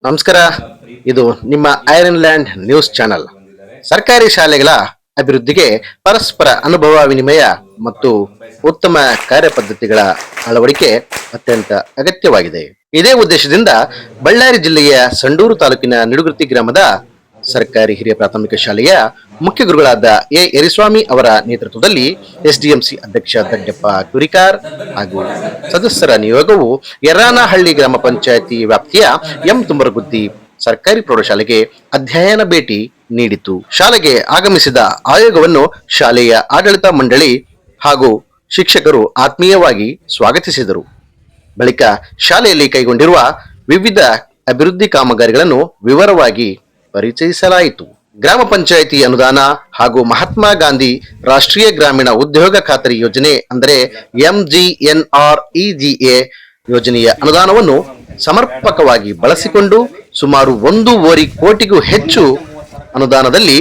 ನಮಸ್ಕಾರ. ಇದು ನಿಮ್ಮ ಐರನ್ ಲ್ಯಾಂಡ್ ನ್ಯೂಸ್ ಚಾನೆಲ್. ಸರ್ಕಾರಿ ಶಾಲೆಗಳ ಅಭಿವೃದ್ಧಿಗೆ ಪರಸ್ಪರ ಅನುಭವ ವಿನಿಮಯ ಮತ್ತು ಉತ್ತಮ ಕಾರ್ಯಪದ್ಧತಿಗಳ ಅಳವಡಿಕೆ ಅತ್ಯಂತ ಅಗತ್ಯವಾಗಿದೆ. ಇದೇ ಉದ್ದೇಶದಿಂದ ಬಳ್ಳಾರಿ ಜಿಲ್ಲೆಯ ಸಂಡೂರು ತಾಲೂಕಿನ ನಿಡುಗುರ್ತಿ ಗ್ರಾಮದ ಸರ್ಕಾರಿ ಹಿರಿಯ ಪ್ರಾಥಮಿಕ ಶಾಲೆಯ ಮುಖ್ಯ ಗುರುಗಳಾದ ಎ ಯರಿಸ್ವಾಮಿ ಅವರ ನೇತೃತ್ವದಲ್ಲಿ ಎಸ್ಡಿಎಂಸಿ ಅಧ್ಯಕ್ಷ ದಡ್ಡಪ್ಪ ಕುರಿಕಾರ್ ಹಾಗೂ ಸದಸ್ಯರ ನಿಯೋಗವು ಯರ್ರಾನಹಳ್ಳಿ ಗ್ರಾಮ ಪಂಚಾಯಿತಿ ವ್ಯಾಪ್ತಿಯ ಎಂ ತುಮರಗುದ್ದಿ ಸರ್ಕಾರಿ ಪ್ರೌಢಶಾಲೆಗೆ ಅಧ್ಯಯನ ಭೇಟಿ ನೀಡಿತು. ಶಾಲೆಗೆ ಆಗಮಿಸಿದ ಆಯೋಗವನ್ನು ಶಾಲೆಯ ಆಡಳಿತ ಮಂಡಳಿ ಹಾಗೂ ಶಿಕ್ಷಕರು ಆತ್ಮೀಯವಾಗಿ ಸ್ವಾಗತಿಸಿದರು. ಬಳಿಕ ಶಾಲೆಯಲ್ಲಿ ಕೈಗೊಂಡಿರುವ ವಿವಿಧ ಅಭಿವೃದ್ಧಿ ಕಾಮಗಾರಿಗಳನ್ನು ವಿವರವಾಗಿ ಪರಿಚಯಿಸಲಾಯಿತು. ಗ್ರಾಮ ಪಂಚಾಯಿತಿ ಅನುದಾನ ಹಾಗೂ ಮಹಾತ್ಮ ಗಾಂಧಿ ರಾಷ್ಟ್ರೀಯ ಗ್ರಾಮೀಣ ಉದ್ಯೋಗ ಖಾತರಿ ಯೋಜನೆ ಅಂದರೆ MGNREGA ಯೋಜನೆಯ ಅನುದಾನವನ್ನು ಸಮರ್ಪಕವಾಗಿ ಬಳಸಿಕೊಂಡು ಸುಮಾರು 1.5 ಕೋಟಿಗೂ ಹೆಚ್ಚು ಅನುದಾನದಲ್ಲಿ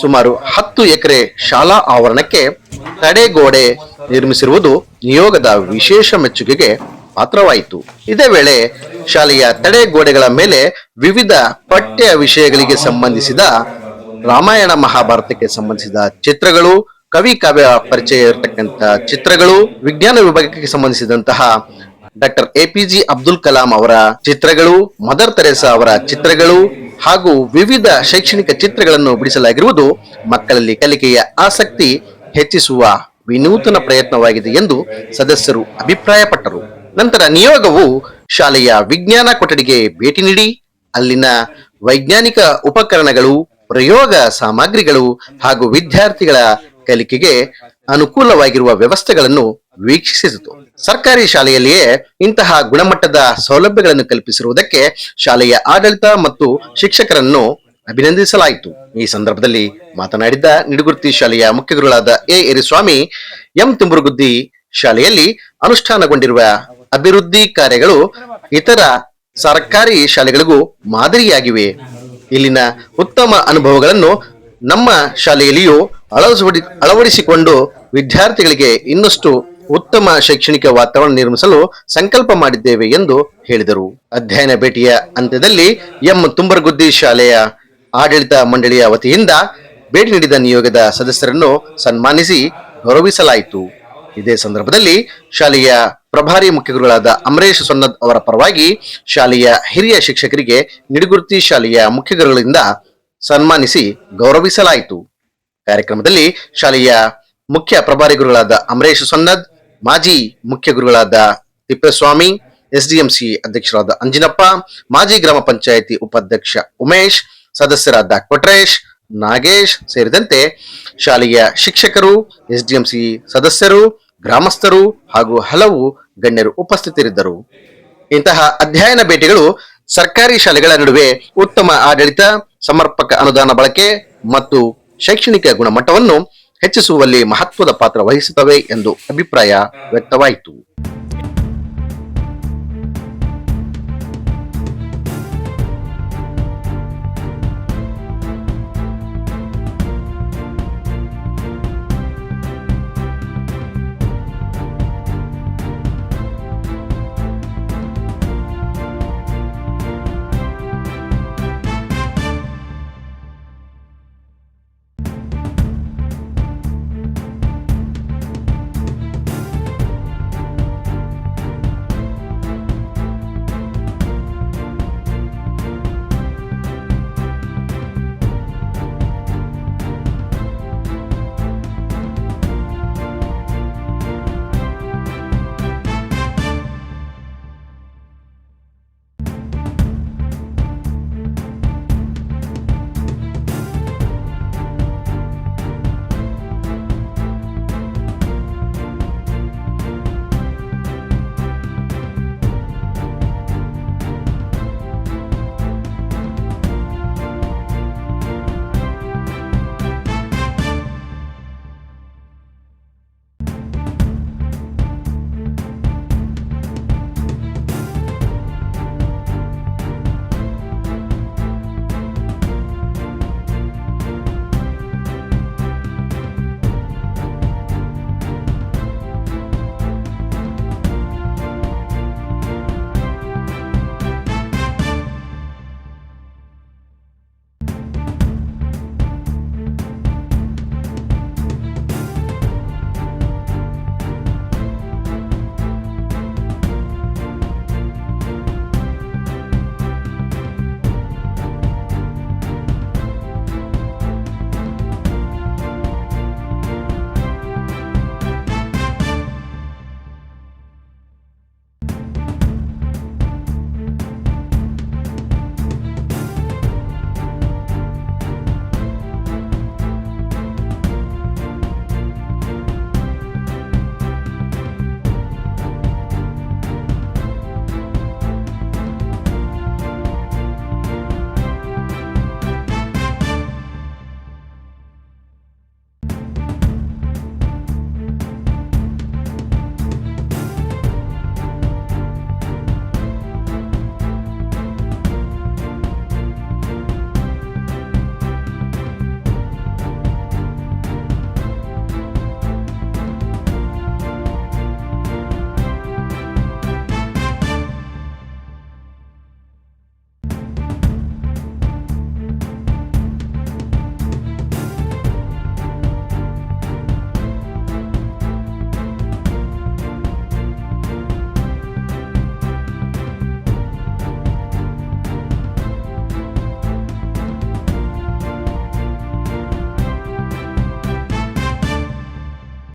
ಸುಮಾರು 10 ಎಕರೆ ಶಾಲಾ ಆವರಣಕ್ಕೆ ತಡೆಗೋಡೆ ನಿರ್ಮಿಸಿರುವುದು ನಿಯೋಗದ ವಿಶೇಷ ಮೆಚ್ಚುಗೆಗೆ ಪಾತ್ರವಾಯಿತು. ಇದೇ ವೇಳೆ ಶಾಲೆಯ ತಡೆಗೋಡೆಗಳ ಮೇಲೆ ವಿವಿಧ ಪಠ್ಯ ವಿಷಯಗಳಿಗೆ ಸಂಬಂಧಿಸಿದ ರಾಮಾಯಣ ಮಹಾಭಾರತಕ್ಕೆ ಸಂಬಂಧಿಸಿದ ಚಿತ್ರಗಳು, ಕವಿ ಕಾವ್ಯ ಪರಿಚಯ ಇರತಕ್ಕಂಥ ಚಿತ್ರಗಳು, ವಿಜ್ಞಾನ ವಿಭಾಗಕ್ಕೆ ಸಂಬಂಧಿಸಿದಂತಹ ಡಾಕ್ಟರ್ APJ ಅಬ್ದುಲ್ ಕಲಾಂ ಅವರ ಚಿತ್ರಗಳು, ಮದರ್ ತೆರೇಸಾ ಅವರ ಚಿತ್ರಗಳು ಹಾಗೂ ವಿವಿಧ ಶೈಕ್ಷಣಿಕ ಚಿತ್ರಗಳನ್ನು ಬಿಡಿಸಲಾಗಿರುವುದು ಮಕ್ಕಳಲ್ಲಿ ಕಲಿಕೆಯ ಆಸಕ್ತಿ ಹೆಚ್ಚಿಸುವ ವಿನೂತನ ಪ್ರಯತ್ನವಾಗಿದೆ ಎಂದು ಸದಸ್ಯರು ಅಭಿಪ್ರಾಯಪಟ್ಟರು. ನಂತರ ನಿಯೋಗವು ಶಾಲೆಯ ವಿಜ್ಞಾನ ಕೊಠಡಿಗೆ ಭೇಟಿ ನೀಡಿ ಅಲ್ಲಿನ ವೈಜ್ಞಾನಿಕ ಉಪಕರಣಗಳು, ಪ್ರಯೋಗ ಸಾಮಗ್ರಿಗಳು ಹಾಗೂ ವಿದ್ಯಾರ್ಥಿಗಳ ಕಲಿಕೆಗೆ ಅನುಕೂಲವಾಗಿರುವ ವ್ಯವಸ್ಥೆಗಳನ್ನು ವೀಕ್ಷಿಸಿತು. ಸರ್ಕಾರಿ ಶಾಲೆಯಲ್ಲಿಯೇ ಇಂತಹ ಗುಣಮಟ್ಟದ ಸೌಲಭ್ಯಗಳನ್ನು ಕಲ್ಪಿಸಿರುವುದಕ್ಕೆ ಶಾಲೆಯ ಆಡಳಿತ ಮತ್ತು ಶಿಕ್ಷಕರನ್ನು ಅಭಿನಂದಿಸಲಾಯಿತು. ಈ ಸಂದರ್ಭದಲ್ಲಿ ಮಾತನಾಡಿದ ನಿಡುಗುರ್ತಿ ಶಾಲೆಯ ಮುಖ್ಯ ಗುರುಗಳಾದ ಎ ಯರಿಸ್ವಾಮಿ, ಎಂ ತುಮರಗುದ್ದಿ ಶಾಲೆಯಲ್ಲಿ ಅನುಷ್ಠಾನಗೊಂಡಿರುವ ಅಭಿವೃದ್ಧಿ ಕಾರ್ಯಗಳು ಇತರ ಸರ್ಕಾರಿ ಶಾಲೆಗಳಿಗೂ ಮಾದರಿಯಾಗಿವೆ. ಇಲ್ಲಿನ ಉತ್ತಮ ಅನುಭವಗಳನ್ನು ನಮ್ಮ ಶಾಲೆಯಲ್ಲಿಯೂ ಅಳವಡಿಸಿಕೊಂಡು ವಿದ್ಯಾರ್ಥಿಗಳಿಗೆ ಇನ್ನಷ್ಟು ಉತ್ತಮ ಶೈಕ್ಷಣಿಕ ವಾತಾವರಣ ನಿರ್ಮಿಸಲು ಸಂಕಲ್ಪ ಮಾಡಿದ್ದೇವೆ ಎಂದು ಹೇಳಿದರು. ಅಧ್ಯಯನ ಭೇಟಿಯ ಅಂತ್ಯದಲ್ಲಿ ಎಂ ತುಮರಗುದ್ದಿ ಶಾಲೆಯ ಆಡಳಿತ ಮಂಡಳಿಯ ವತಿಯಿಂದ ಭೇಟಿ ನೀಡಿದ ನಿಯೋಗದ ಸದಸ್ಯರನ್ನು ಸನ್ಮಾನಿಸಿ ಗೌರವಿಸಲಾಯಿತು. ಇದೇ ಸಂದರ್ಭದಲ್ಲಿ ಶಾಲೆಯ ಪ್ರಭಾರಿ ಮುಖ್ಯ ಗುರುಗಳಾದ ಅಮರೇಶ್ ಸೊನ್ನದ್ ಅವರ ಪರವಾಗಿ ಶಾಲೆಯ ಹಿರಿಯ ಶಿಕ್ಷಕರಿಗೆ ನಿಡುಗುರ್ತಿ ಶಾಲೆಯ ಮುಖ್ಯ ಗುರುಗಳಿಂದ ಸನ್ಮಾನಿಸಿ ಗೌರವಿಸಲಾಯಿತು. ಕಾರ್ಯಕ್ರಮದಲ್ಲಿ ಶಾಲೆಯ ಮುಖ್ಯ ಪ್ರಭಾರಿ ಗುರುಗಳಾದ ಅಮರೇಶ್ ಸೊನ್ನದ್, ಮಾಜಿ ಮುಖ್ಯ ಗುರುಗಳಾದ ತಿಪ್ಪೇಸ್ವಾಮಿ, ಎಸ್ಡಿಎಂಸಿ ಅಧ್ಯಕ್ಷರಾದ ಅಂಜಿನಪ್ಪ, ಮಾಜಿ ಗ್ರಾಮ ಪಂಚಾಯಿತಿ ಉಪಾಧ್ಯಕ್ಷ ಉಮೇಶ್, ಸದಸ್ಯರಾದ ಕೊಟ್ರೇಶ್, ನಾಗೇಶ್ ಸೇರಿದಂತೆ ಶಾಲೆಯ ಶಿಕ್ಷಕರು, ಎಸ್ಡಿಎಂಸಿ ಸದಸ್ಯರು, ಗ್ರಾಮಸ್ಥರು ಹಾಗೂ ಹಲವು ಗಣ್ಯರು ಉಪಸ್ಥಿತರಿದ್ದರು. ಇಂತಹ ಅಧ್ಯಯನ ಭೇಟಿಗಳು ಸರ್ಕಾರಿ ಶಾಲೆಗಳ ನಡುವೆ ಉತ್ತಮ ಆಡಳಿತ, ಸಮರ್ಪಕ ಅನುದಾನ ಬಳಕೆ ಮತ್ತು ಶೈಕ್ಷಣಿಕ ಗುಣಮಟ್ಟವನ್ನು ಹೆಚ್ಚಿಸುವಲ್ಲಿ ಮಹತ್ವದ ಪಾತ್ರ ವಹಿಸುತ್ತವೆ ಎಂದು ಅಭಿಪ್ರಾಯ ವ್ಯಕ್ತವಾಯಿತು.